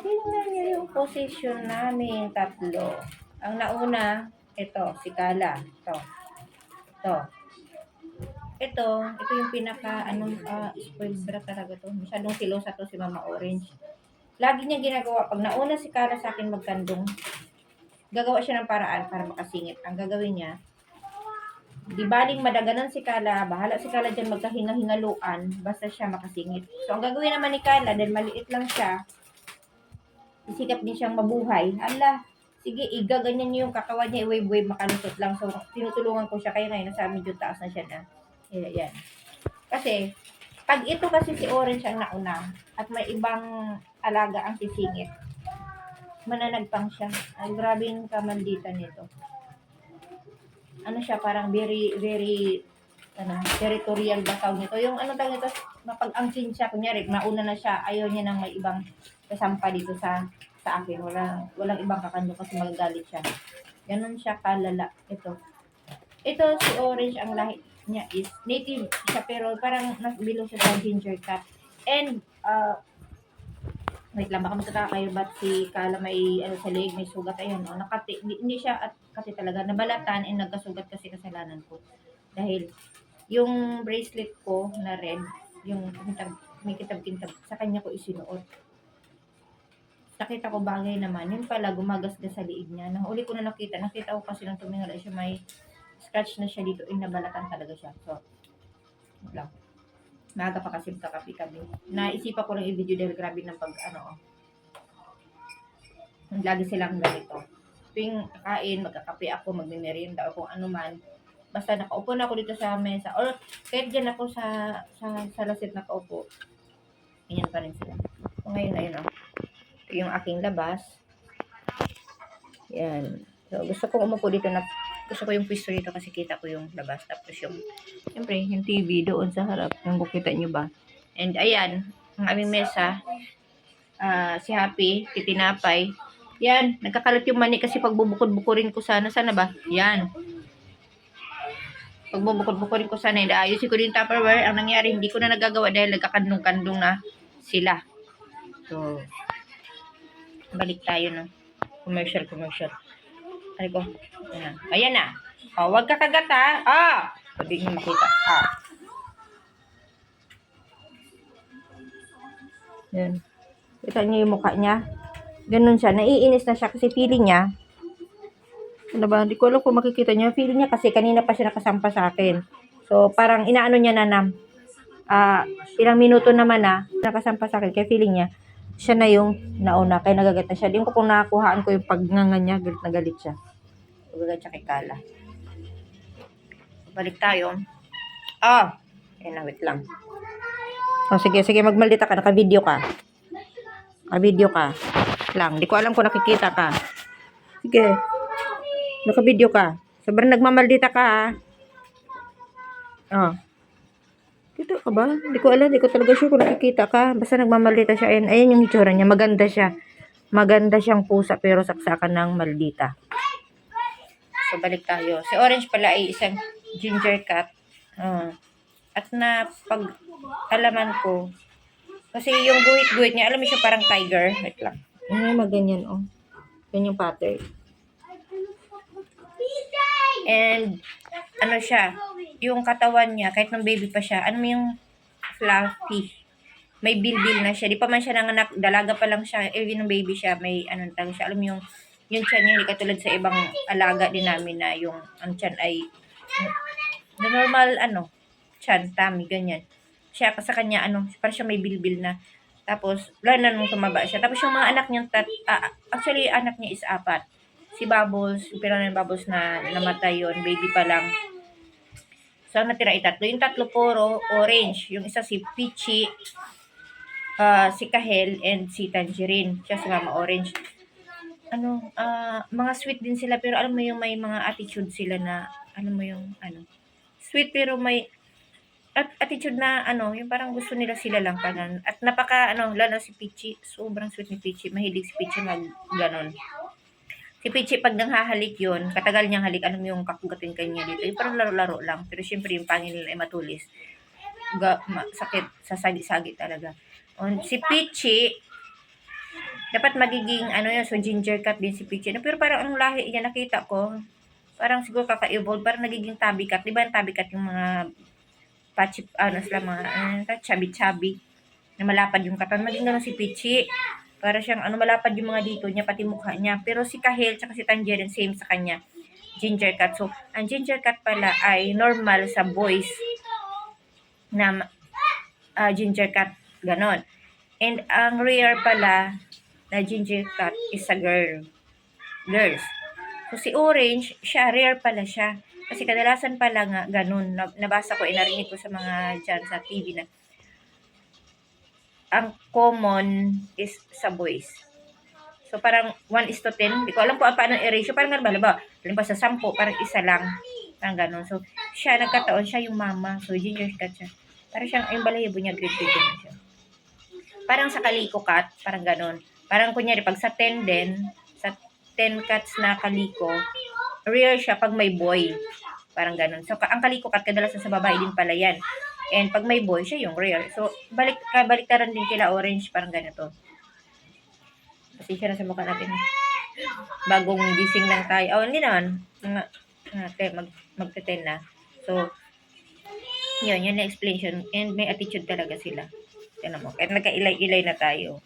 Tingnan niyo yung posisyon namin tatlo. Ang nauna, ito, si Kala. Ito. Ito yung pinaka, spoiled brat talaga to. Masyadong silosa to si Mama Orange. Lagi niya ginagawa. Pag nauna si Kala sa akin magkandong, gagawa siya ng paraan para makasingit. Ang gagawin niya, di baling madaganan si Kala, bahala si Kala dyan magkahinga-hingaluan, basta siya makasingit. So, ang gagawin naman ni Kala, dahil maliit lang siya, isikap din siyang mabuhay. Ala, sige, igaganyan niyo yung kakawan niya, i-wave-wave, makalusot lang. So, tinutulungan ko siya, kaya ngayon, nasa medyo taas na siya na. Yan. Kasi, pag ito kasi si Orange ang nauna, at may ibang alaga ang sisingit, mananagpang siya. Ay, grabe yung kamanditan nito. Ano siya, parang very, territorial ba tawag nito? Yung ano tawag nito, mapag-angkin siya, kunyari, mauna na siya, ayaw niya nang may ibang kasampa dito sa akin. Walang ibang kakando kasi magagalit siya. Ganun siya kalala. Ito si Orange, ang lahi niya is native siya, pero parang bilog siya sa ginger cat. And, wait lang, baka magtataka kayo ba't si Kala may sa leg, may sugat. Ayun, nakati. Hindi siya at kasi talaga nabalatan and nagkasugat kasi kasalanan ko. Dahil yung bracelet ko na red, yung may kitab-kintab, sa kanya ko isinuot. Nakita ko bagay naman, yun pala gumagasgas sa liig niya. Nang uli ko na nakita ko kasi nang tumingala siya, may scratch na siya dito, nabalatan talaga siya. So, lang. Maaga pa kasi kakapi-kapi. Naisipan ko lang i-video dahil grabe ng lagi silang ganito. Tuwing kakain, magkakape ako, magmimerienda o kung ano man. Basta nakaupo na ako dito sa mesa. Or kahit dyan ako sa lasit nakaupo. Ganyan pa rin sila. So, ngayon, ayun ito yung aking labas. Yan. So, gusto kong umupo dito na gusto ko yung pwesto dito kasi kita ko yung labas. Tapos siyempre, yung TV doon sa harap. Yung bukita nyo ba? And ayan, ang aming mesa. Si Happy, titinapay. Yan, nagkakalat yung mani kasi pagbubukod-bukurin ko sana. Sana ba? Yan. Pagbubukod-bukurin ko sana. Ayusin ko din Tupperware. Ang nangyari, hindi ko na nagagawa dahil nagkakandong-kandong na sila. So, balik tayo no. Commercial. Ay ko. Ayan na. Huwag ka kagat ha. Pwede nyo makita. Yan. Kita niyo yung mukha niya. Ganun siya. Naiinis na siya kasi feeling niya. Ano ba? Hindi ko alam kung makikita niya. Feeling niya kasi kanina pa siya nakasampa sa akin. So, parang inaano niya na ilang minuto naman nakasampa sa akin. Kaya feeling niya, siya na yung nauna. Kaya nagagat na siya. Di ko kung nakakuhaan ko yung pagnanga niya. Galit na galit siya. Galit siya kay Kala. Balik tayo. Ayun na, wait lang. Sige, magmaldita ka. Naka-video ka. Lang. Di ko alam kung nakikita ka. Sige. Naka-video ka. Sobrang nagmamaldita ka Dito ka ba? Di ko alam. Di ko talaga sure kung nakikita ka. Basta nagmamaldita siya. Ayan yung itsura niya. Maganda siya. Maganda siyang pusa pero saksakan ng maldita. So, balik tayo. Si Orange pala ay isang ginger cat. At pag-alaman ko, kasi yung guhit-guhit niya, alam mo siya parang tiger. Wait lang. Maganyan, Yan yung pattern. And, siya, yung katawan niya, kahit nung baby pa siya, yung fluffy. May bilbil na siya. Di pa man siya nanganak, dalaga pa lang siya. Even nung baby siya, may talaga siya. Alam mo yung tiyan niya, hindi katulad sa ibang alaga din namin na yung ang tiyan ay normal, tiyan, tummy, ganyan. Siya, sa kanya, parang siya may bilbil na. Tapos, lalo na nung tumaba siya. Tapos yung mga anak niya, actually, anak niya is 4. Si Bubbles, yung pinanay Bubbles na namatay yun, baby pa lang. So, natira 3. Yung 3 puro orange. Yung isa si Peachy, si Kahel, and si Tangerine. Siya si Mama Orange. Mga sweet din sila, pero alam mo yung may mga attitude sila na, alam mo yung, sweet pero may attitude na yung parang gusto nila sila lang kanan. At napaka lalo si Peachy, sobrang sweet ni Peachy. Mahilig si Peachy ganon. Si Peachy pag nanghahalik yun, katagal niyang halik, yung kakugatin kanya dito. Yung parang laro-laro lang. Pero syempre yung pangil nila ay matulis. Sakit, sasagi-sagi talaga. Si Peachy, Dapat magiging ano yun, so ginger cat din si Peachy. Pero parang ang lahi niya nakita ko, parang siguro kaka-evolve, parang nagiging tabby cat. Di ba yung tabby cat yung mga patchy, ano sila, mga chubby-chubby, na malapad yung katawan. Maging ganun si Peachy. Para siyang ano, malapad yung mga dito niya, pati mukha niya. Pero si Kahel, tsaka si Tangerine, same sa kanya. Ginger cat. So, ang ginger cat pala ay normal sa boys na ginger cat. Ganon. And ang rare pala na ginger cat is a girl. Girls. So, si Orange, siya, rare pala siya. Kasi kadalasan pala nga, ganun. Nabasa ko, narinig ko sa mga dyan sa TV na ang common is sa boys. So, parang 1:10. Hindi ko alam kung paano i-ratio. Parang ganun ba? Halimbawa sa 10, parang isa lang. Parang ganun. So, siya, nagkataon, siya yung mama. So, ginger cat siya. Parang siyang, yung balahibo niya, grade na siya. Parang sa kaliko cat, parang ganun. Parang kunyari, pag sa 10 din, sa 10 cats na kaliko, rare siya pag may boy. Parang ganun. So, ang kaliko cat, kadalasan sa babae din pala yan. And pag may boy, siya yung rare. So, baliktaran din kila Orange, parang ganito. Pasensya na sa mukha natin. Bagong gising lang tayo. Oh, hindi naman. Magte-10 na. So, yun na explanation. And may attitude talaga sila. Tignan mo. Kahit nagka-ilay-ilay na tayo.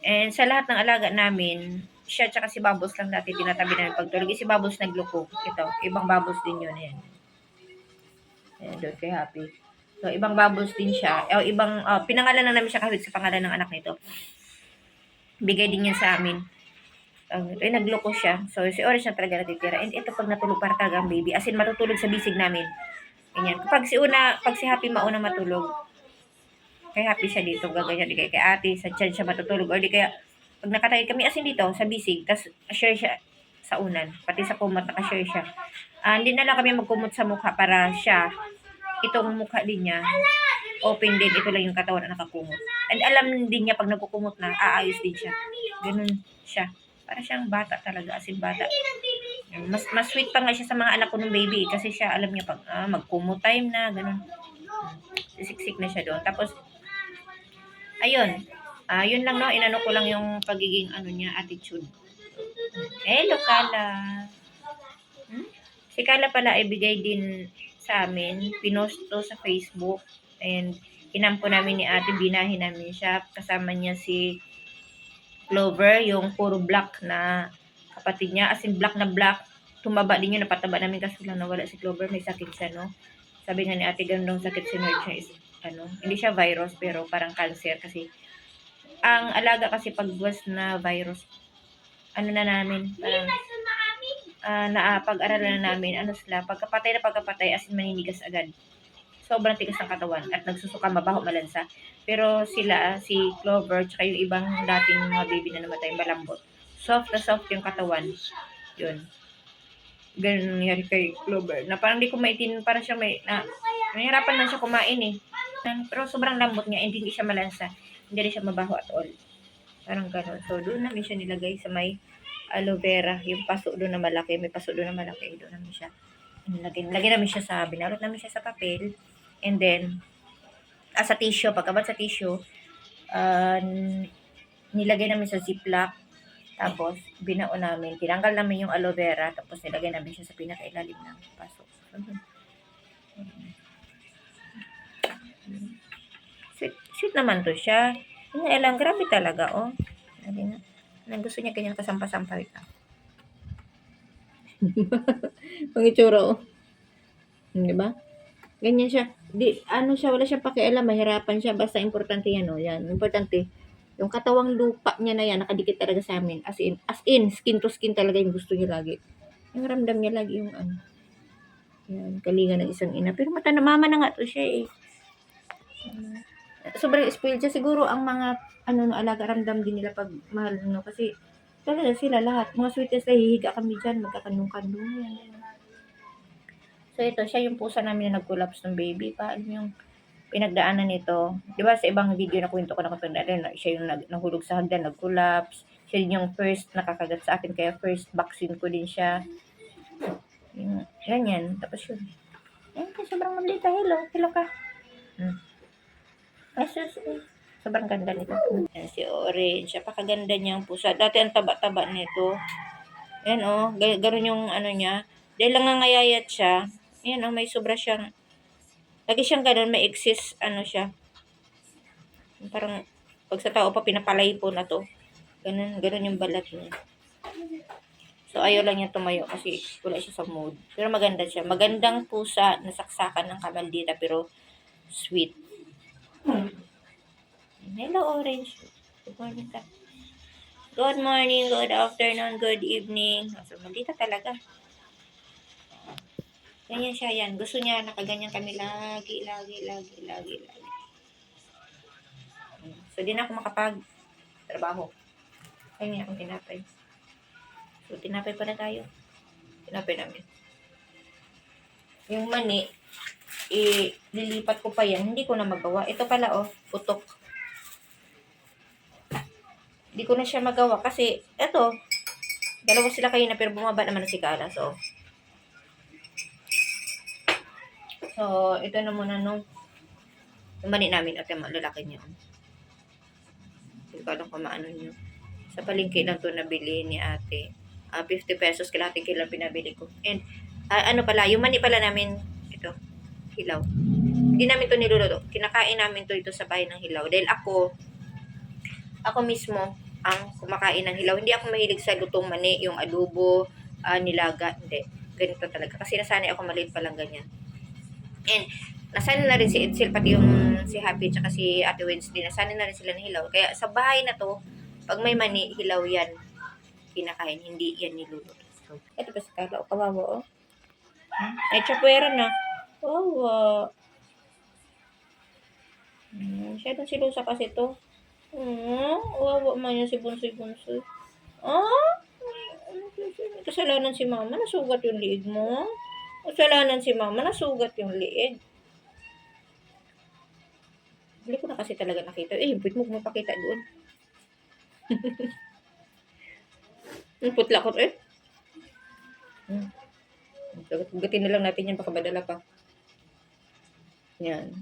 And sa lahat ng alaga namin, siya tsaka si Bubbles lang dati tinatabi namin pagtulog. Si Bubbles nagloko. Ito, ibang Bubbles din yun. Ayan. Ayan, doon kay Happy. So, ibang Bubbles din siya. Pinangalan na namin siya kahit sa pangalan ng anak nito. Bigay din yan sa amin. Nagloko siya. So, si Orange na talaga natitira. And ito pag natulog para talaga ang baby. As in, matutulog sa bisig namin. Ganyan. Pag si Happy mauna matulog, kay Happy siya dito, gaganyan. Di kay ate, sa tiyan siya matutulog. Or di kaya, pag nakatagay kami, as in dito, sa bisig, tas share siya sa unan. Pati sa kumot, nakashare siya. Hindi na lang kami magkumot sa mukha para siya, itong mukha din niya, open din, ito lang yung katawan na nakakumot. And alam din niya pag nagkukumot na, aayos din siya. Ganun siya. Para siyang bata talaga, as in bata. Mas sweet pa nga siya sa mga anak ko ng baby kasi siya alam niya pag magkumot time na, ganun. Siksik na siya doon. Tapos, ayun. Yun lang no, inano ko lang yung pagiging niya, attitude. Hello, Kala. Si Kala pala ay bigay din sa amin, pinost to sa Facebook, and inampo namin ni ate, binahin namin siya, kasama niya si Clover, yung puro black na kapatid niya, as in black na black, tumaba din yun, napataba namin kasi lang nawala si Clover, may sakit siya, no? Sabi nga ni ate, ganun sakit si Nerd siya is, hindi siya virus, pero parang cancer kasi, ang alaga kasi pag was na virus, na namin, parang, pag-aralan na namin, sila, pagkapatay, as in maninigas agad. Sobrang tigas ng katawan at nagsusuka, mabaho, malansa. Pero sila, si Clover, tsaka yung ibang dating mga baby na namatay, malambot. Soft na soft yung katawan. Yun. Ganun nangyari kay Clover. Na parang di ko maitin, parang siya nahirapan lang siya kumain eh. Pero sobrang lambot niya, hindi siya malansa. Hindi rin siya mabaho at all. Parang ganun. So, doon namin siya nilagay sa may aloe vera. Yung paso doon na malaki. May paso doon na malaki. Doon namin siya. Lagyan namin siya binalot namin siya sa papel. And then, sa tissue, pagkabat sa tissue, nilagay namin sa ziplock. Tapos, binao namin. Tinanggal namin yung aloe vera. Tapos, nilagay namin siya sa pinakailalim ng paso. Sweet naman to siya. Lang, grabe talaga, oh. Gusto niya ganyan kasampa-sampa. Pangitsura, oh. Diba? Ganyan siya. Wala siya pakialam, mahirapan siya. Basta importante yan, oh. Yan, importante. Yung katawang lupa niya na yan, nakadikit talaga sa amin. As in, skin to skin talaga yung gusto niya lagi. Yung ramdam niya lagi yung yan, kalinga ng isang ina. Pero mama na nga to siya eh. Sobrang spoiled siya. Siguro ang mga alaga, ramdam din nila pag mahal kasi talaga sila lahat. Mga sweetest na hihiga kami dyan, magkakandong-kandong yan. So ito, siya yung pusa namin na nag-collapse ng baby. Paano yung pinagdaanan nito? Di ba sa ibang video na kwento ko na katandaan, siya yung nahulog sa hagdan, nag-collapse. Siya din yung first nakakagat sa akin, kaya first vaccine ko din siya. Yung, ganyan. Tapos yun. Sobrang mabilita. Hello ka. Jesus. Sobrang ganda nito. Ayan, si Orange. Napakaganda niyang pusa. Dati ang taba-taba nito. Ayan, oh. Ganun yung ano niya. Dahil lang nangayayat siya. Ayan, oh. May sobra siyang, lagi siyang ganun. May excess, ano siya. Parang, pag sa tao pa, pinapalay po na to. Ganun yung balat niya. So, ayaw lang niya tumayo kasi wala siya sa mood. Pero maganda siya. Magandang pusa, nasaksakan ng kamaldita, pero sweet. Hello, Orange. Good morning ka. Good morning, good afternoon, good evening. So, maldita talaga. Ganyan siya yan. Gusto niya nakaganyan kami lagi. So, di na ako makapag-trabaho. Kaya nga akong tinapay. So, tinapay pala tayo. Tinapay namin. Yung mani, lilipat ko pa yan. Hindi ko na magawa. Ito pala, oh, putok. Hindi ko na siya magawa kasi, eto, dalawa sila kayo na pero bumaba naman na si Kala. So, ito na muna nung mani namin at yung lalaki niya. Hindi ko alam kung maano nyo. Sa palengke lang to nabili ni ate. 50 pesos kalating kilo pinabili ko. And, ano pala, yung mani pala namin, ito, hilaw. Hindi namin to niluluto. Kinakain namin to ito sa bahay ng hilaw. Dahil ako mismo, ang kumakain ng hilaw. Hindi ako mahilig sa lutong mani, yung adobo, nilaga. Hindi. Ganito talaga. Kasi nasanay ako maliit pa lang ganyan. And, nasanay na rin si Edsel, pati yung si Happy, tsaka si Ate Wednesday, nasanay na rin sila ng hilaw. Kaya sa bahay na to, pag may mani, hilaw yan kinakain, hindi yan niluluto. So, ito pa si Carla, kawawa, oh. Ay, chapwera na. Kawawa. Masyadong silusa kasi to. Kawawa man yun si Bunsoy. Kasalanan si mama, nasugat yung liig mo. Kasalanan si mama, nasugat yung liig. Hindi ko na kasi talaga nakita. Hipit mo kumapakita doon. Ang putla ko Gatin na lang natin yan, baka madala pa. Yan.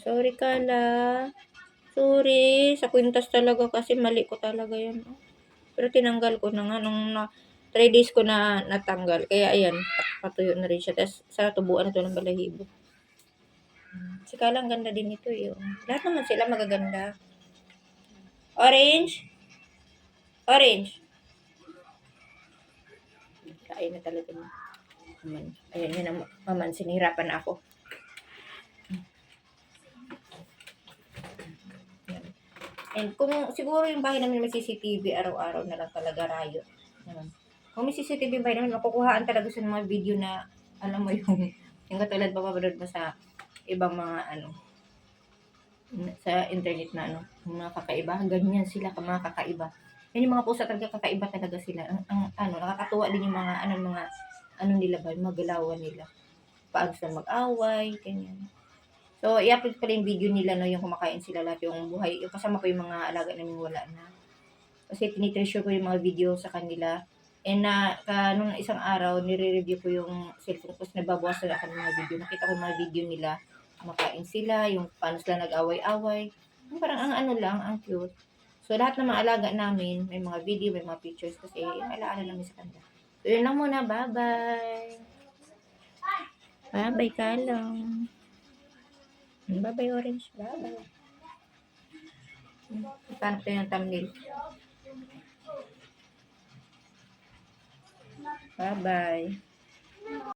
Sorry Kala. Sorry. Sa kwintas talaga kasi mali ko talaga yan. Pero tinanggal ko na nga nung 3 days ko na natanggal. Kaya ayan, patuyo na rin siya. Tapos sa tubuan na to ng balahibo. Si Kala ang ganda din ito eh. Lahat naman sila magaganda. Orange? Kain na talaga niya. Ayan yun ang maman, sinihirapan ako. And kung siguro yung bahay namin may CCTV, araw-araw na lang talaga rayo. Kung may CCTV bahay namin, makukuhaan talaga sa mga video na, alam mo yung katulad papapanood mo sa ibang mga sa internet na mga kakaiba. Ganyan sila, mga kakaiba. Yan yung mga pusa talaga, kakaiba talaga sila. Nakakatuwa din yung mga, nila ba, yung mga galawan nila. Paano sila mag-away, ganyan. So, i-upload ko yung video nila, yung kumakain sila lahat, yung buhay, yung kasama ko yung mga alaga namin wala na. Kasi tinitreasure ko yung mga video sa kanila. And nung isang araw, nire-review ko yung cellphone ko, nababawasan ako ng mga video. Nakita ko yung mga video nila, kumakain sila, yung paano sila nag-away-away. Parang ang cute. So, lahat ng mga alaga namin, may mga video, may mga pictures, kasi alaala namin sa kanila. So, yun lang muna. Bye-bye. Bye-bye ka lang. Bye-bye, Orange. Bye-bye. Tanap tayo ng thumbnail. Bye-bye.